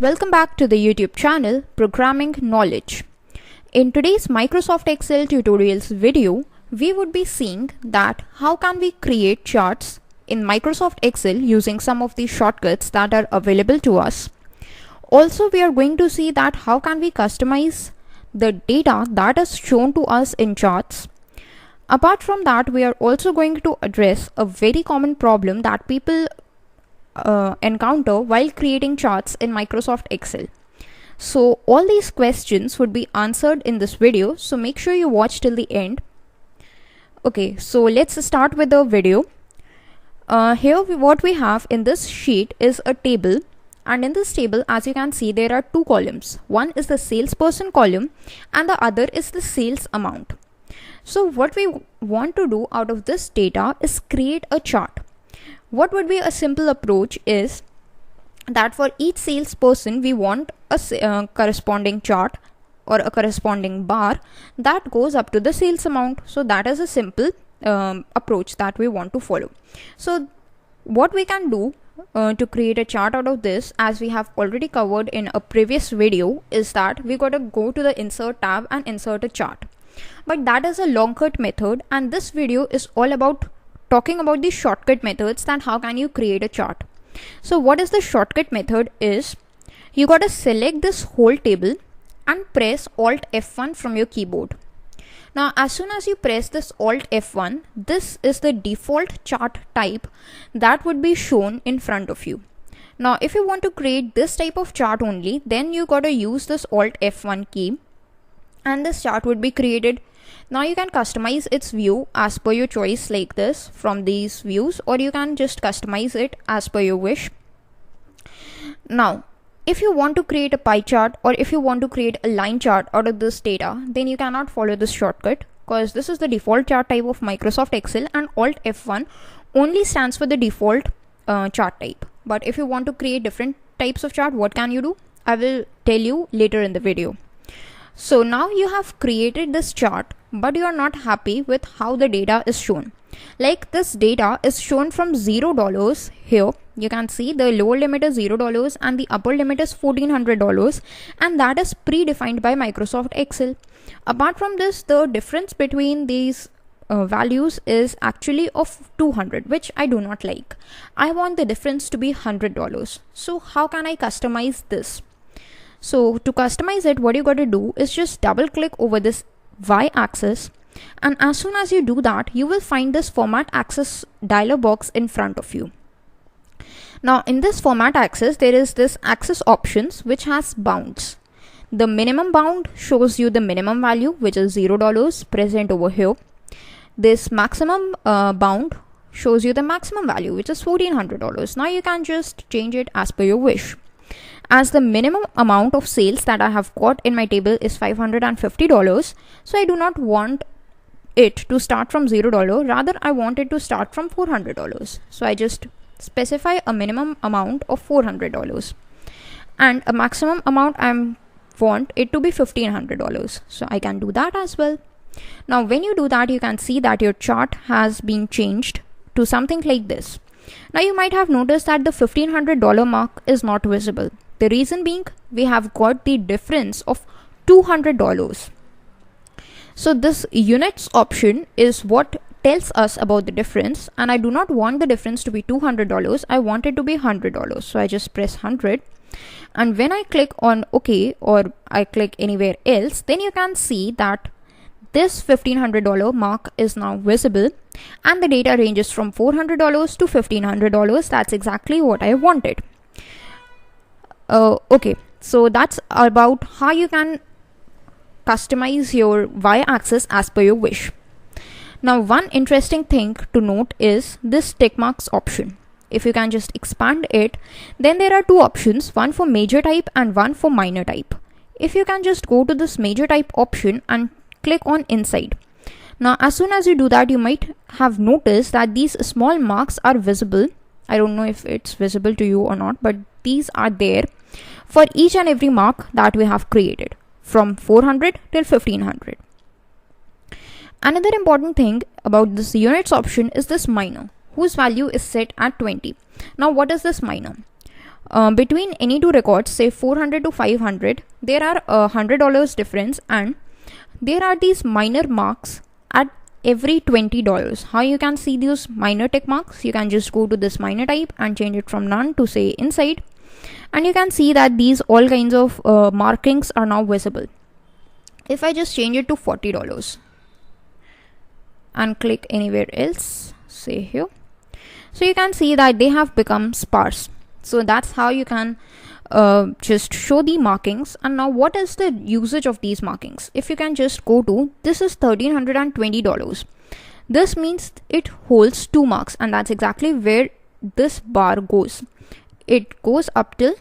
Welcome back to the YouTube channel Programming Knowledge. In today's Microsoft Excel tutorials video, we would be seeing that how can we create charts in Microsoft Excel using some of the shortcuts that are available to us. Also, we are going to see that how can we customize the data that is shown to us in charts. Apart from that, we are also going to address a very common problem that people encounter while creating charts in Microsoft Excel. So all these questions would be answered in this video, so make sure you watch till the end. Okay, so let's start with the video. What we have in this sheet is a table, and in this table, as you can see, there are two columns. One is the salesperson column and the other is the sales amount. So what we want to do out of this data is create a chart. What would be a simple approach is that for each salesperson we want a corresponding chart or a corresponding bar that goes up to the sales amount. So that is a simple approach that we want to follow. So what we can do to create a chart out of this, as we have already covered in a previous video, is that we got to go to the insert tab and insert a chart. But that is a long cut method, and this video is all about talking about the shortcut methods, that how can you create a chart. So what is the shortcut method is, you got to select this whole table and press Alt F1 from your keyboard. Now as soon as you press this Alt F1, this is the default chart type that would be shown in front of you. Now if you want to create this type of chart only, then you got to use this Alt F1 key and this chart would be created. Now you can customize its view as per your choice, like this from these views, or you can just customize it as per your wish. Now if you want to create a pie chart or if you want to create a line chart out of this data, then you cannot follow this shortcut, because this is the default chart type of Microsoft Excel and Alt F1 only stands for the default chart type. But if you want to create different types of chart, what can you do? I will tell you later in the video. So now you have created this chart, but you are not happy with how the data is shown. Like this data is shown from $0 here. You can see the lower limit is $0 and the upper limit is $1,400, and that is predefined by Microsoft Excel. Apart from this, the difference between these values is actually of 200, which I do not like. I want the difference to be $100. So how can I customize this? So to customize it, what you got to do is just double click over this y-axis, and as soon as you do that, you will find this format axis dialog box in front of you. Now in this format axis, there is this axis options which has bounds. The minimum bound shows you the minimum value, which is $0 present over here. This maximum bound shows you the maximum value, which is $1,400. Now you can just change it as per your wish. As the minimum amount of sales that I have got in my table is $550, so I do not want it to start from $0, rather I want it to start from $400. So I just specify a minimum amount of $400 and a maximum amount I want it to be $1,500. So I can do that as well. Now when you do that, you can see that your chart has been changed to something like this. Now you might have noticed that the $1,500 mark is not visible. The reason being, we have got the difference of $200. So this units option is what tells us about the difference, and I do not want the difference to be $200. I want it to be $100. So I just press 100, and when I click on OK or I click anywhere else, then you can see that this $1,500 mark is now visible, and the data ranges from $400 to $1,500. That's exactly what I wanted. Okay, so that's about how you can customize your y-axis as per your wish. Now one interesting thing to note is this tick marks option. If you can just expand it, then there are two options, one for major type and one for minor type. If you can just go to this major type option and click on inside. Now as soon as you do that, you might have noticed that these small marks are visible. I don't know if it's visible to you or not, but these are there for each and every mark that we have created from 400 till 1500. Another important thing about this units option is this minor, whose value is set at 20. Now what is this minor? between any two records, say 400 to 500, there are $100 difference, and there are these minor marks at every $20. How you can see those minor tick marks? You can just go to this minor type and change it from none to say inside, and you can see that these all kinds of markings are now visible. If I just change it to $40 and click anywhere else, say here, so you can see that they have become sparse. So that's how you can just show the markings. And now what is the usage of these markings? If you can just go to, this is $1,320. This means it holds 2 marks, and that's exactly where this bar goes. It goes up till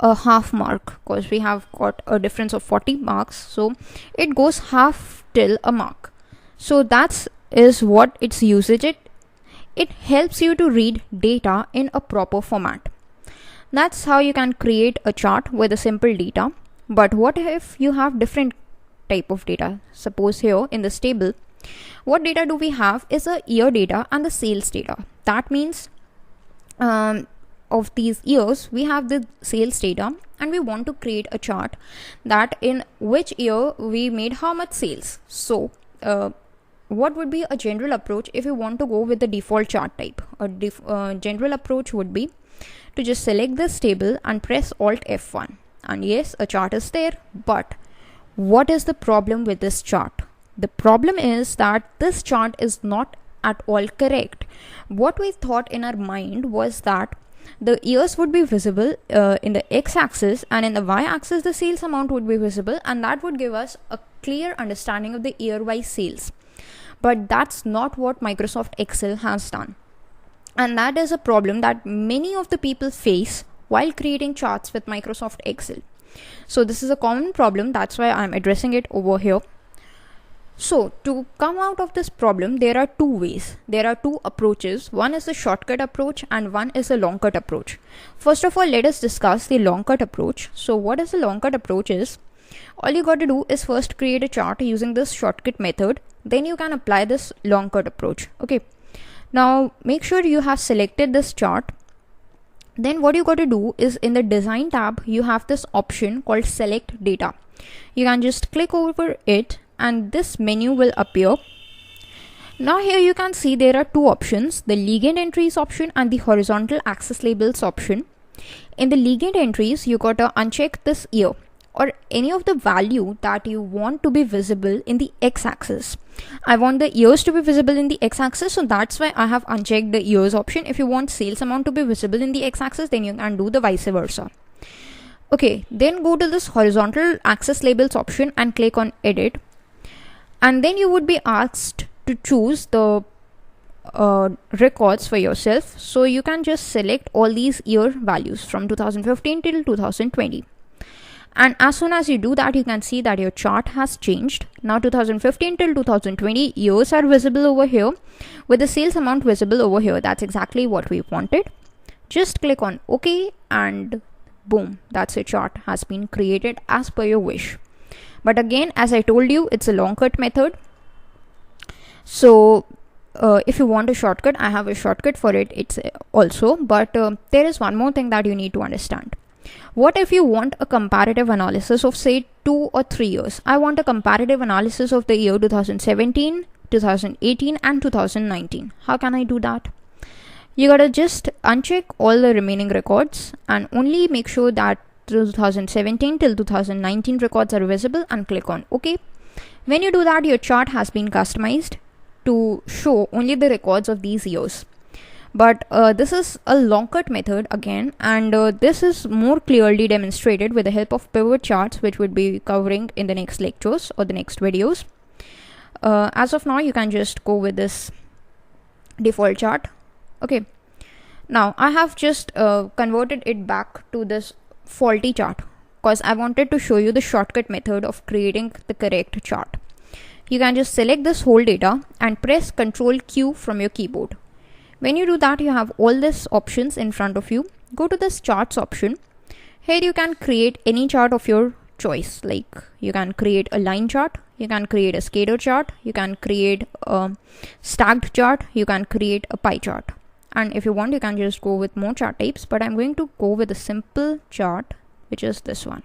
a half mark, because we have got a difference of 40 marks, so it goes half till a mark. So that is what its usage. It helps you to read data in a proper format. That's how you can create a chart with a simple data. But what if you have different type of data? Suppose here in this table, what data do we have is a year data and the sales data. That means of these years, we have the sales data, and we want to create a chart that in which year we made how much sales. So what would be a general approach if you want to go with the default chart type? A general approach would be to just select this table and press Alt F1, and yes, a chart is there. But what is the problem with this chart? The problem is that this chart is not at all correct. What we thought in our mind was that the years would be visible in the x-axis, and in the y-axis the sales amount would be visible, and that would give us a clear understanding of the year-wise sales. But that's not what Microsoft Excel has done. And that is a problem that many of the people face while creating charts with Microsoft Excel. So this is a common problem, that's why I'm addressing it over here. So to come out of this problem, there are 2 ways. There are 2 approaches. One is the shortcut approach and one is the long cut approach. First of all, let us discuss the long cut approach. So what is the long cut approach is, all you got to do is first create a chart using this shortcut method. Then you can apply this long cut approach. Okay. Now make sure you have selected this chart. Then what you got to do is, in the design tab, you have this option called select data. You can just click over it and this menu will appear. Now here you can see there are 2 options, the legend entries option and the horizontal axis labels option. In the legend entries, you got to uncheck this year or any of the value that you want to be visible in the x-axis. I want the years to be visible in the x-axis, so that's why I have unchecked the years option. If you want sales amount to be visible in the x-axis, then you can do the vice versa. Okay, then go to this horizontal axis labels option and click on edit, and then you would be asked to choose the records for yourself. So you can just select all these year values from 2015 till 2020. And as soon as you do that, you can see that your chart has changed. Now 2015 till 2020 years are visible over here with the sales amount visible over here. That's exactly what we wanted. Just click on OK and boom, that's your chart has been created as per your wish. But again, as I told you, it's a long cut method. So if you want a shortcut, I have a shortcut for it. It's also, but there is one more thing that you need to understand. What if you want a comparative analysis of say 2 or 3 years? I want a comparative analysis of the year 2017, 2018 and 2019. How can I do that? You gotta just uncheck all the remaining records and only make sure that 2017 till 2019 records are visible and click on OK. When you do that, your chart has been customized to show only the records of these years. But this is a long cut method again, and this is more clearly demonstrated with the help of pivot charts, which would be covering in the next lectures or the next videos. As of now, you can just go with this default chart. Okay, now I have just converted it back to this faulty chart because I wanted to show you the shortcut method of creating the correct chart. You can just select this whole data and press Ctrl Q from your keyboard. When you do that, you have all these options in front of you. Go to this charts option. Here you can create any chart of your choice. Like you can create a line chart, you can create a scatter chart, you can create a stacked chart, you can create a pie chart. and if you want you can just go with more chart types, but I'm going to go with a simple chart, which is this one.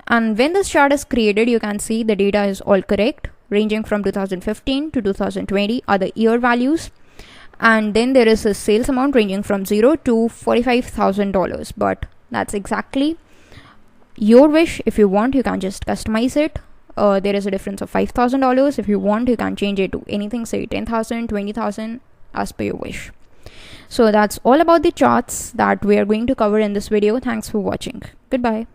And when this chart is created, you can see the data is all correct, ranging from 2015 to 2020 are the year values, and then there is a sales amount ranging from $0 to $45,000, but that's exactly your wish. If you want you can just customize it. There is a difference of $5,000. If you want you can change it to anything, say 10,000, 20,000, as per your wish. So that's all about the charts that we are going to cover in this video. Thanks for watching. Goodbye.